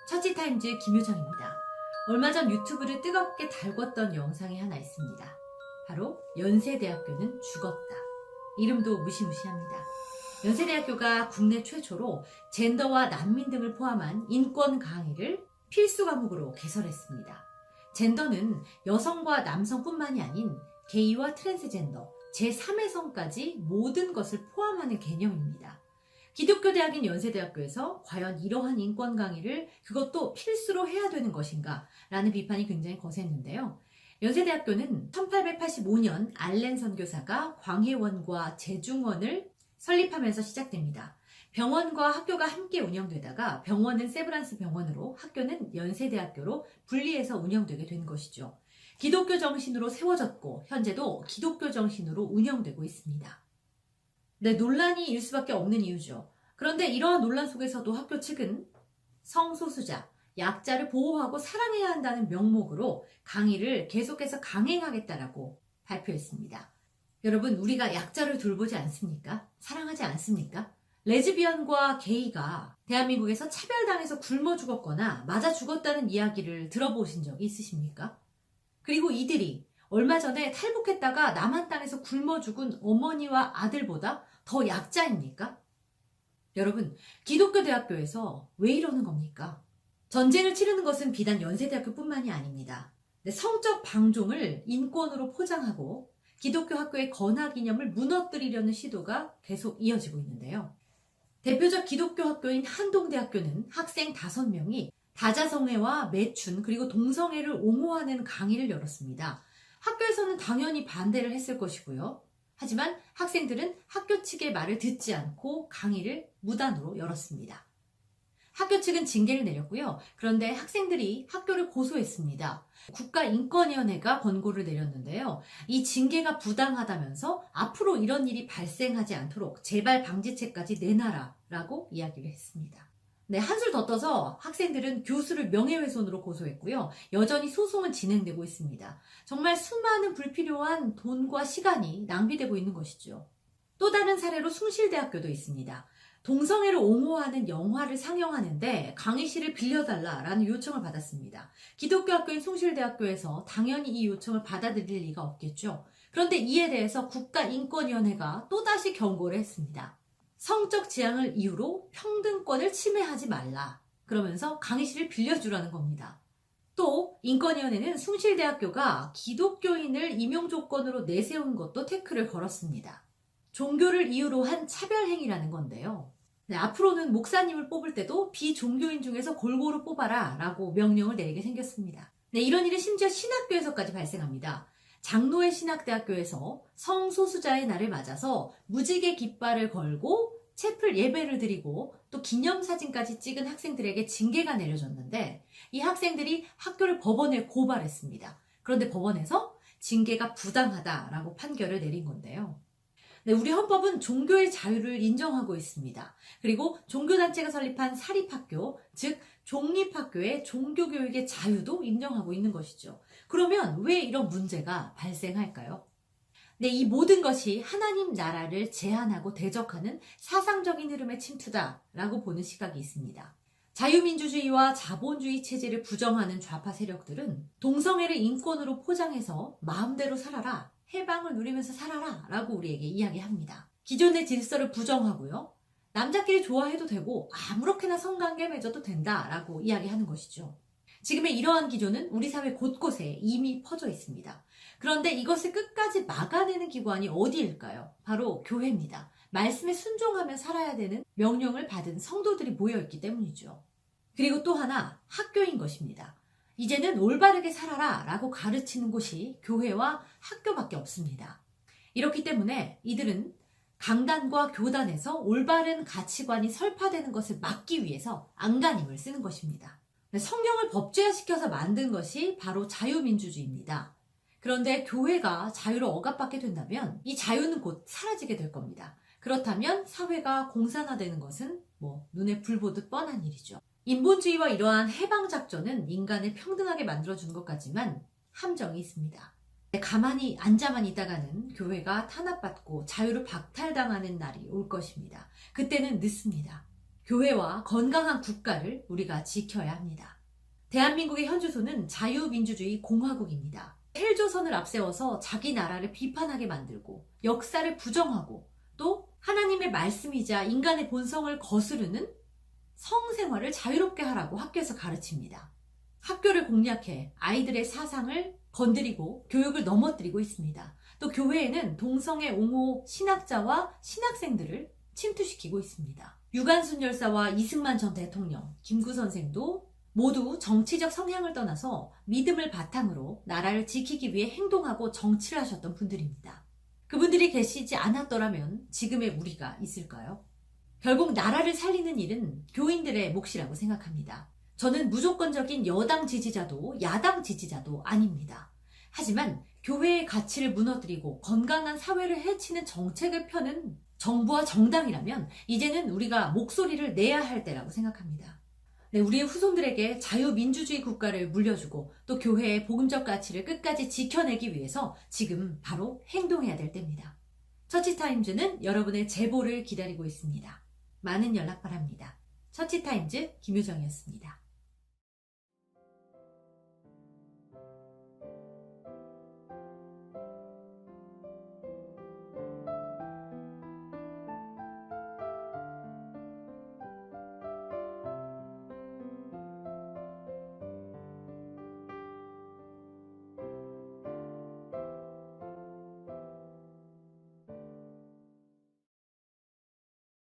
처치타임즈 김효정입니다. 얼마 전 유튜브를 뜨겁게 달궜던 영상이 하나 있습니다. 바로 연세대학교는 죽었다. 이름도 무시무시합니다. 연세대학교가 국내 최초로 젠더와 난민 등을 포함한 인권 강의를 필수 과목으로 개설했습니다. 젠더는 여성과 남성뿐만이 아닌 게이와 트랜스젠더, 제3의 성까지 모든 것을 포함하는 개념입니다. 기독교 대학인 연세대학교에서 과연 이러한 인권 강의를 그것도 필수로 해야 되는 것인가? 라는 비판이 굉장히 거셌는데요. 연세대학교는 1885년 알렌 선교사가 광해원과 제중원을 설립하면서 시작됩니다. 병원과 학교가 함께 운영되다가 병원은 세브란스 병원으로 학교는 연세대학교로 분리해서 운영되게 된 것이죠. 기독교 정신으로 세워졌고 현재도 기독교 정신으로 운영되고 있습니다. 네, 논란이 일 수밖에 없는 이유죠. 그런데 이러한 논란 속에서도 학교 측은 성소수자, 약자를 보호하고 사랑해야 한다는 명목으로 강의를 계속해서 강행하겠다라고 발표했습니다. 여러분, 우리가 약자를 돌보지 않습니까? 사랑하지 않습니까? 레즈비언과 게이가 대한민국에서 차별당해서 굶어 죽었거나 맞아 죽었다는 이야기를 들어보신 적이 있으십니까? 그리고 이들이 얼마 전에 탈북했다가 남한 땅에서 굶어 죽은 어머니와 아들보다 더 약자입니까? 여러분, 기독교 대학교에서 왜 이러는 겁니까? 전쟁을 치르는 것은 비단 연세대학교뿐만이 아닙니다. 성적 방종을 인권으로 포장하고 기독교 학교의 건학 이념을 무너뜨리려는 시도가 계속 이어지고 있는데요. 대표적 기독교 학교인 한동대학교는 학생 5명이 다자성애와 매춘 그리고 동성애를 옹호하는 강의를 열었습니다. 학교에서는 당연히 반대를 했을 것이고요. 하지만 학생들은 학교 측의 말을 듣지 않고 강의를 무단으로 열었습니다. 학교 측은 징계를 내렸고요. 그런데 학생들이 학교를 고소했습니다. 국가인권위원회가 권고를 내렸는데요. 이 징계가 부당하다면서 앞으로 이런 일이 발생하지 않도록 재발 방지책까지 내놔라라고 이야기를 했습니다. 네, 한술 더 떠서 학생들은 교수를 명예훼손으로 고소했고요. 여전히 소송은 진행되고 있습니다. 정말 수많은 불필요한 돈과 시간이 낭비되고 있는 것이죠. 또 다른 사례로 숭실대학교도 있습니다. 동성애를 옹호하는 영화를 상영하는데 강의실을 빌려달라라는 요청을 받았습니다. 기독교 학교인 숭실대학교에서 당연히 이 요청을 받아들일 리가 없겠죠. 그런데 이에 대해서 국가인권위원회가 또다시 경고를 했습니다. 성적 지향을 이유로 평등권을 침해하지 말라. 그러면서 강의실을 빌려주라는 겁니다. 또 인권위원회는 숭실대학교가 기독교인을 임용 조건으로 내세운 것도 태클을 걸었습니다. 종교를 이유로 한 차별행위라는 건데요. 네, 앞으로는 목사님을 뽑을 때도 비종교인 중에서 골고루 뽑아라 라고 명령을 내리게 생겼습니다. 네, 이런 일은 심지어 신학교에서까지 발생합니다. 장로회 신학대학교에서 성소수자의 날을 맞아서 무지개 깃발을 걸고 채플 예배를 드리고 또 기념사진까지 찍은 학생들에게 징계가 내려졌는데 이 학생들이 학교를 법원에 고발했습니다. 그런데 법원에서 징계가 부당하다라고 판결을 내린 건데요. 네, 우리 헌법은 종교의 자유를 인정하고 있습니다. 그리고 종교단체가 설립한 사립학교, 즉 종립학교의 종교교육의 자유도 인정하고 있는 것이죠. 그러면 왜 이런 문제가 발생할까요? 네, 이 모든 것이 하나님 나라를 제한하고 대적하는 사상적인 흐름의 침투다라고 보는 시각이 있습니다. 자유민주주의와 자본주의 체제를 부정하는 좌파 세력들은 동성애를 인권으로 포장해서 마음대로 살아라, 해방을 누리면서 살아라 라고 우리에게 이야기합니다. 기존의 질서를 부정하고요. 남자끼리 좋아해도 되고 아무렇게나 성관계 맺어도 된다라고 이야기하는 것이죠. 지금의 이러한 기조는 우리 사회 곳곳에 이미 퍼져 있습니다. 그런데 이것을 끝까지 막아내는 기관이 어디일까요? 바로 교회입니다. 말씀에 순종하며 살아야 되는 명령을 받은 성도들이 모여있기 때문이죠. 그리고 또 하나, 학교인 것입니다. 이제는 올바르게 살아라 라고 가르치는 곳이 교회와 학교밖에 없습니다. 이렇기 때문에 이들은 강단과 교단에서 올바른 가치관이 설파되는 것을 막기 위해서 안간힘을 쓰는 것입니다. 성경을 법제화시켜서 만든 것이 바로 자유민주주의입니다. 그런데 교회가 자유를 억압받게 된다면 이 자유는 곧 사라지게 될 겁니다. 그렇다면 사회가 공산화되는 것은 눈에 불 보듯 뻔한 일이죠. 인본주의와 이러한 해방작전은 인간을 평등하게 만들어주는 것 같지만 함정이 있습니다. 가만히 앉아만 있다가는 교회가 탄압받고 자유를 박탈당하는 날이 올 것입니다. 그때는 늦습니다. 교회와 건강한 국가를 우리가 지켜야 합니다. 대한민국의 현 주소는 자유민주주의 공화국입니다. 헬조선을 앞세워서 자기 나라를 비판하게 만들고 역사를 부정하고 또 하나님의 말씀이자 인간의 본성을 거스르는 성생활을 자유롭게 하라고 학교에서 가르칩니다. 학교를 공략해 아이들의 사상을 건드리고 교육을 넘어뜨리고 있습니다. 또 교회에는 동성애 옹호 신학자와 신학생들을 침투시키고 있습니다. 유관순 열사와 이승만 전 대통령, 김구 선생도 모두 정치적 성향을 떠나서 믿음을 바탕으로 나라를 지키기 위해 행동하고 정치를 하셨던 분들입니다. 그분들이 계시지 않았더라면 지금의 우리가 있을까요? 결국 나라를 살리는 일은 교인들의 몫이라고 생각합니다. 저는 무조건적인 여당 지지자도 야당 지지자도 아닙니다. 하지만 교회의 가치를 무너뜨리고 건강한 사회를 해치는 정책을 펴는 정부와 정당이라면 이제는 우리가 목소리를 내야 할 때라고 생각합니다. 네, 우리의 후손들에게 자유민주주의 국가를 물려주고 또 교회의 복음적 가치를 끝까지 지켜내기 위해서 지금 바로 행동해야 될 때입니다. 처치타임즈는 여러분의 제보를 기다리고 있습니다. 많은 연락 바랍니다. 처치타임즈 김효정이었습니다.